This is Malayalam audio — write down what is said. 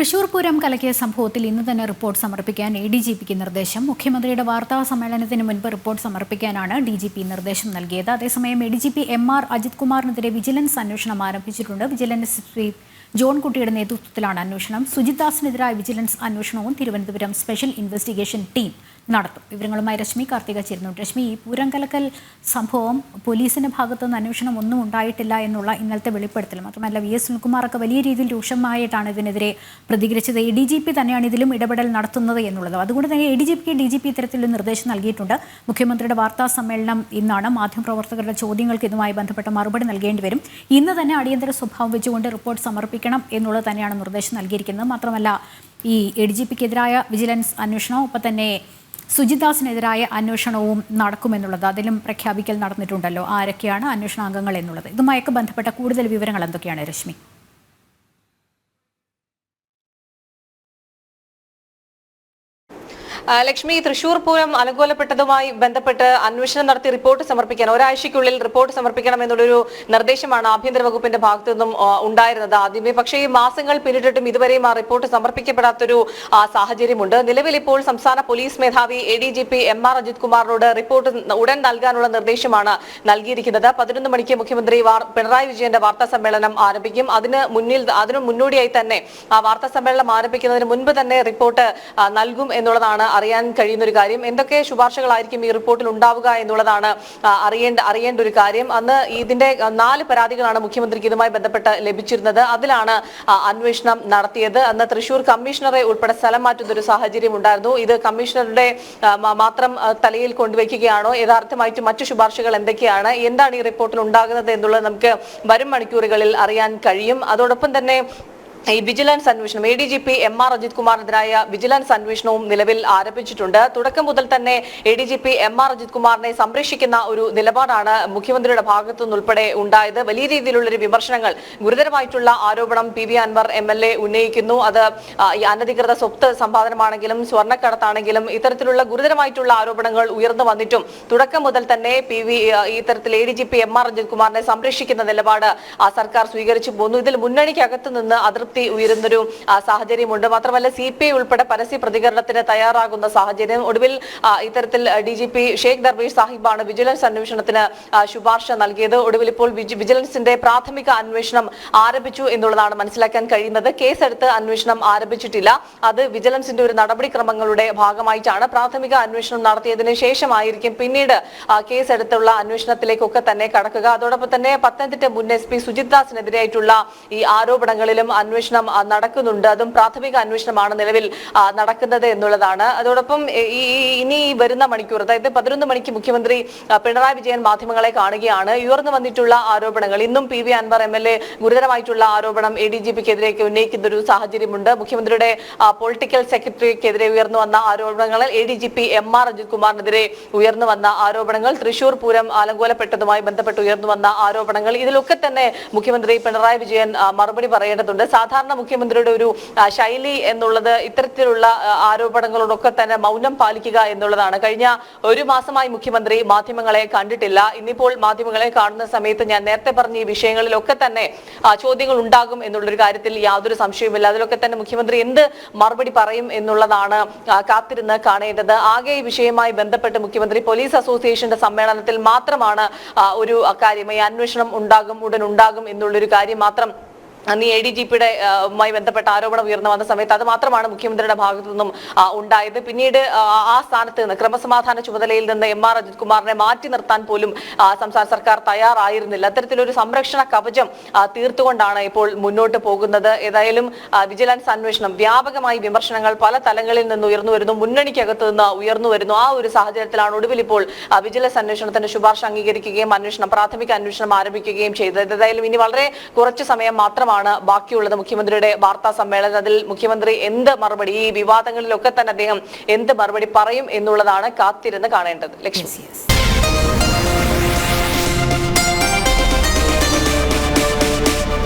തൃശൂർ പൂരം കലക്കിയ സംഭവത്തിൽ ഇന്ന് തന്നെ റിപ്പോർട്ട് സമർപ്പിക്കാൻ ADGPക്ക് നിർദ്ദേശം. മുഖ്യമന്ത്രിയുടെ വാർത്താ സമ്മേളനത്തിന് മുൻപ് റിപ്പോർട്ട് സമർപ്പിക്കാനാണ് DGP നിർദ്ദേശം നൽകിയത്. അതേസമയം ADGP MR അജിത് കുമാറിനെതിരെ വിജിലൻസ് അന്വേഷണം ആരംഭിച്ചിട്ടുണ്ട്. വിജിലൻസ് ചീഫ് ജോൺ കുട്ടിയുടെ നേതൃത്വത്തിലാണ് അന്വേഷണം. സുജിത് ദാസിനെതിരായ വിജിലൻസ് അന്വേഷണവും തിരുവനന്തപുരം സ്പെഷ്യൽ ഇൻവെസ്റ്റിഗേഷൻ ടീം നടത്തും. വിവരങ്ങളുമായി രശ്മി കാർത്തിക ചേരുന്നുണ്ട്. രശ്മി, ഈ പൂരം കലക്കൽ സംഭവം പോലീസിന്റെ ഭാഗത്തുനിന്ന് അന്വേഷണം ഒന്നും ഉണ്ടായിട്ടില്ല എന്നുള്ള ഇന്നലത്തെ വെളിപ്പെടുത്തൽ, മാത്രമല്ല VS സുനിൽകുമാറൊക്കെ വലിയ രീതിയിൽ രൂക്ഷമായിട്ടാണ് ഇതിനെതിരെ പ്രതികരിച്ചത്. ADGP തന്നെയാണ് ഇതിലും ഇടപെടൽ നടത്തുന്നത് എന്നുള്ളത്. അതുകൊണ്ട് തന്നെ ADGPക്ക് DGP ഇത്തരത്തിലൊരു നിർദ്ദേശം നൽകിയിട്ടുണ്ട്. മുഖ്യമന്ത്രിയുടെ വാർത്താ സമ്മേളനം ഇന്നാണ്. മാധ്യമപ്രവർത്തകരുടെ ചോദ്യങ്ങൾക്ക് ഇതുമായി ബന്ധപ്പെട്ട മറുപടി നൽകേണ്ടി വരും. ഇന്ന് തന്നെ അടിയന്തര സ്വഭാവം വെച്ചുകൊണ്ട് റിപ്പോർട്ട് സമർപ്പിക്കണം എന്നുള്ളത് തന്നെയാണ് നിർദ്ദേശം നൽകിയിരിക്കുന്നത്. മാത്രമല്ല, ഈ ADGPക്കെതിരായ വിജിലൻസ് അന്വേഷണവും ഒപ്പം തന്നെ സുജിദാസിനെതിരായ അന്വേഷണവും നടക്കുമെന്നുള്ളത് അതിലും പ്രഖ്യാപിക്കൽ നടന്നിട്ടുണ്ടല്ലോ. ആരൊക്കെയാണ് അന്വേഷണാംഗങ്ങൾ എന്നുള്ളത്, ഇതുമായൊക്കെ ബന്ധപ്പെട്ട കൂടുതൽ വിവരങ്ങൾ എന്തൊക്കെയാണ് രശ്മി? ലക്ഷ്മി, തൃശൂർ പൂരം അലങ്കോലപ്പെട്ടതുമായി ബന്ധപ്പെട്ട് അന്വേഷണം നടത്തി റിപ്പോർട്ട് സമർപ്പിക്കാൻ ഒരാഴ്ചയ്ക്കുള്ളിൽ റിപ്പോർട്ട് സമർപ്പിക്കണം എന്നുള്ളൊരു നിർദ്ദേശമാണ് ആഭ്യന്തര വകുപ്പിന്റെ ഭാഗത്തു നിന്നും ഉണ്ടായിരുന്നത് ആദ്യമേ. പക്ഷേ ഈ മാസങ്ങൾ പിന്നിട്ടിട്ടും ഇതുവരെയും ആ റിപ്പോർട്ട് സമർപ്പിക്കപ്പെടാത്തൊരു സാഹചര്യമുണ്ട്. നിലവിൽ ഇപ്പോൾ സംസ്ഥാന പോലീസ് മേധാവി ADGP MR അജിത് കുമാറിനോട് റിപ്പോർട്ട് ഉടൻ നൽകാനുള്ള നിർദ്ദേശമാണ് നൽകിയിരിക്കുന്നത്. 11 മണിക്ക് മുഖ്യമന്ത്രി പിണറായി വിജയന്റെ വാർത്താ സമ്മേളനം ആരംഭിക്കും. അതിനു മുന്നോടിയായി തന്നെ ആ വാർത്താ സമ്മേളനം ആരംഭിക്കുന്നതിന് മുൻപ് തന്നെ റിപ്പോർട്ട് നൽകും എന്നുള്ളതാണ് അറിയാൻ കഴിയുന്ന ഒരു കാര്യം. എന്തൊക്കെ ശുപാർശകളായിരിക്കും ഈ റിപ്പോർട്ടിൽ ഉണ്ടാവുക എന്നുള്ളതാണ് അറിയേണ്ട ഒരു കാര്യം. അന്ന് ഇതിന്റെ 4 പരാതികളാണ് മുഖ്യമന്ത്രിക്ക് ഇതുമായി ബന്ധപ്പെട്ട് ലഭിച്ചിരുന്നത്. അതിലാണ് അന്വേഷണം നടത്തിയത്. അന്ന് തൃശൂർ കമ്മീഷണറെ ഉൾപ്പെടെ സ്ഥലം മാറ്റുന്ന ഒരു സാഹചര്യം ഉണ്ടായിരുന്നു. ഇത് കമ്മീഷണറുടെ മാത്രം തലയിൽ കൊണ്ടുവയ്ക്കുകയാണോ, യഥാർത്ഥമായിട്ട് മറ്റു ശുപാർശകൾ എന്തൊക്കെയാണ്, എന്താണ് ഈ റിപ്പോർട്ടിൽ ഉണ്ടാകുന്നത് എന്നുള്ളത് നമുക്ക് വരും മണിക്കൂറുകളിൽ അറിയാൻ കഴിയും. അതോടൊപ്പം തന്നെ ഈ വിജിലൻസ് അന്വേഷണം ADGP MR അജിത് കുമാറിനെതിരായ വിജിലൻസ് അന്വേഷണവും നിലവിൽ ആരംഭിച്ചിട്ടുണ്ട്. തുടക്കം മുതൽ തന്നെ ADGP MR അജിത് കുമാറിനെ സംരക്ഷിക്കുന്ന ഒരു നിലപാടാണ് മുഖ്യമന്ത്രിയുടെ ഭാഗത്തുനിന്നുൾപ്പെടെ ഉണ്ടായത്. വലിയ രീതിയിലുള്ളൊരു വിമർശനങ്ങൾ, ഗുരുതരമായിട്ടുള്ള ആരോപണം PV അൻവർ MLA ഉന്നയിക്കുന്നു. അത് ഈ അനധികൃത സ്വത്ത് സമ്പാദനമാണെങ്കിലും സ്വർണ്ണക്കടത്താണെങ്കിലും ഇത്തരത്തിലുള്ള ഗുരുതരമായിട്ടുള്ള ആരോപണങ്ങൾ ഉയർന്നു വന്നിട്ടും തുടക്കം മുതൽ തന്നെ ഇത്തരത്തിൽ ADGP MR അജിത് കുമാറിനെ സംരക്ഷിക്കുന്ന നിലപാട് സർക്കാർ സ്വീകരിച്ചു പോന്നു. ഇതിൽ മുന്നണിക്കകത്ത് നിന്ന് അതൃപ്തി ഉയരുന്നൊരു സാഹചര്യമുണ്ട്. മാത്രമല്ല CPI ഉൾപ്പെടെ പരസ്യ പ്രതികരണത്തിന് തയ്യാറാകുന്ന സാഹചര്യം. ഒടുവിൽ ഇത്തരത്തിൽ DGP ഷേഖ് ദർവേഷ് സാഹിബാണ് വിജിലൻസ് അന്വേഷണത്തിന് ശുപാർശ നൽകിയത്. ഒടുവിൽ ഇപ്പോൾ വിജിലൻസിന്റെ പ്രാഥമിക അന്വേഷണം ആരംഭിച്ചു എന്നുള്ളതാണ് മനസ്സിലാക്കാൻ കഴിയുന്നത്. കേസെടുത്ത് അന്വേഷണം ആരംഭിച്ചിട്ടില്ല. അത് വിജിലൻസിന്റെ ഒരു നടപടിക്രമങ്ങളുടെ ഭാഗമായിട്ടാണ്. പ്രാഥമിക അന്വേഷണം നടത്തിയതിനു ശേഷമായിരിക്കും പിന്നീട് കേസെടുത്തുള്ള അന്വേഷണത്തിലേക്കൊക്കെ തന്നെ കടക്കുക. അതോടൊപ്പം തന്നെ പത്തനംതിട്ട മുൻ SP സുജിത് ദാസിനെതിരായിട്ടുള്ള ഈ ആരോപണങ്ങളിലും അന്വേഷണം നടക്കുന്നുണ്ട്. അതും പ്രാഥമിക അന്വേഷണമാണ് നിലവിൽ നടക്കുന്നത് എന്നുള്ളതാണ്. അതോടൊപ്പം ഇനി വരുന്ന മണിക്കൂർ, അതായത് 11 മണിക്ക് മുഖ്യമന്ത്രി പിണറായി വിജയൻ മാധ്യമങ്ങളെ കാണുകയാണ്. ഉയർന്നു വന്നിട്ടുള്ള ആരോപണങ്ങൾ, ഇന്നും PV അൻവർ MLA ഗുരുതരമായിട്ടുള്ള ആരോപണം ADGPക്കെതിരെ ഉന്നയിക്കുന്ന ഒരു സാഹചര്യമുണ്ട്. മുഖ്യമന്ത്രിയുടെ പൊളിറ്റിക്കൽ സെക്രട്ടറിക്കെതിരെ ഉയർന്നു വന്ന ആരോപണങ്ങൾ, ADGP MR അജിത് കുമാറിനെതിരെ ഉയർന്നു വന്ന ആരോപണങ്ങൾ, തൃശൂർ പൂരം അലങ്കോലപ്പെട്ടതുമായി ബന്ധപ്പെട്ട് ഉയർന്നു വന്ന ആരോപണങ്ങൾ, ഇതിലൊക്കെ തന്നെ മുഖ്യമന്ത്രി പിണറായി വിജയൻ മറുപടി പറയേണ്ടതുണ്ട്. സാധാരണ മുഖ്യമന്ത്രിയുടെ ഒരു ശൈലി എന്നുള്ളത് ഇത്തരത്തിലുള്ള ആരോപണങ്ങളോടൊക്കെ തന്നെ മൗനം പാലിക്കുക എന്നുള്ളതാണ്. കഴിഞ്ഞ ഒരു മാസമായി മുഖ്യമന്ത്രി മാധ്യമങ്ങളെ കണ്ടിട്ടില്ല. ഇന്നിപ്പോൾ മാധ്യമങ്ങളെ കാണുന്ന സമയത്ത് ഞാൻ നേരത്തെ പറഞ്ഞ ഈ വിഷയങ്ങളിലൊക്കെ തന്നെ ചോദ്യങ്ങൾ ഉണ്ടാകും എന്നുള്ളൊരു കാര്യത്തിൽ യാതൊരു സംശയവുമില്ല. അതിലൊക്കെ തന്നെ മുഖ്യമന്ത്രി എന്ത് മറുപടി പറയും എന്നുള്ളതാണ് കാത്തിരുന്ന് കാണേണ്ടത്. ആകെ ഈ വിഷയവുമായി ബന്ധപ്പെട്ട് മുഖ്യമന്ത്രി പോലീസ് അസോസിയേഷന്റെ സമ്മേളനത്തിൽ മാത്രമാണ് ഒരു കാര്യം, ഈ അന്വേഷണം ഉടൻ ഉണ്ടാകും എന്നുള്ളൊരു കാര്യം മാത്രം അന്ന് ADGPയുടെ ബന്ധപ്പെട്ട ആരോപണം ഉയർന്നു വന്ന സമയത്ത് അത് മാത്രമാണ് മുഖ്യമന്ത്രിയുടെ ഭാഗത്തു നിന്നും ഉണ്ടായത്. പിന്നീട് ആ സ്ഥാനത്ത് നിന്ന്, ക്രമസമാധാന ചുമതലയിൽ നിന്ന് MR അജിത് കുമാറിനെ മാറ്റി നിർത്താൻ പോലും സംസ്ഥാന സർക്കാർ തയ്യാറായിരുന്നില്ല. അത്തരത്തിലൊരു സംരക്ഷണ കവചം തീർത്തുകൊണ്ടാണ് ഇപ്പോൾ മുന്നോട്ട് പോകുന്നത്. ഏതായാലും വിജിലൻസ് അന്വേഷണം, വ്യാപകമായി വിമർശനങ്ങൾ പല തലങ്ങളിൽ നിന്ന് ഉയർന്നു വരുന്നു, മുന്നണിക്കകത്ത് നിന്ന് ഉയർന്നു വരുന്നു. ആ ഒരു സാഹചര്യത്തിലാണ് ഒടുവിൽ ഇപ്പോൾ വിജിലൻസ് അന്വേഷണത്തിന്റെ ശുപാർശ അംഗീകരിക്കുകയും പ്രാഥമിക അന്വേഷണം ആരംഭിക്കുകയും ചെയ്തത്. ഏതായാലും ഇനി വളരെ കുറച്ചു സമയം മാത്രമാണ് ബാക്കിയുള്ളത് മുഖ്യമന്ത്രിയുടെ വാർത്താ സമ്മേളനം. അതിൽ മുഖ്യമന്ത്രി എന്ത് മറുപടി, ഈ വിവാദങ്ങളിലൊക്കെ തന്നെ അദ്ദേഹം എന്ത് മറുപടി പറയും എന്നുള്ളതാണ് കാത്തിരുന്ന് കാണേണ്ടത്. ലക്ഷ്മി.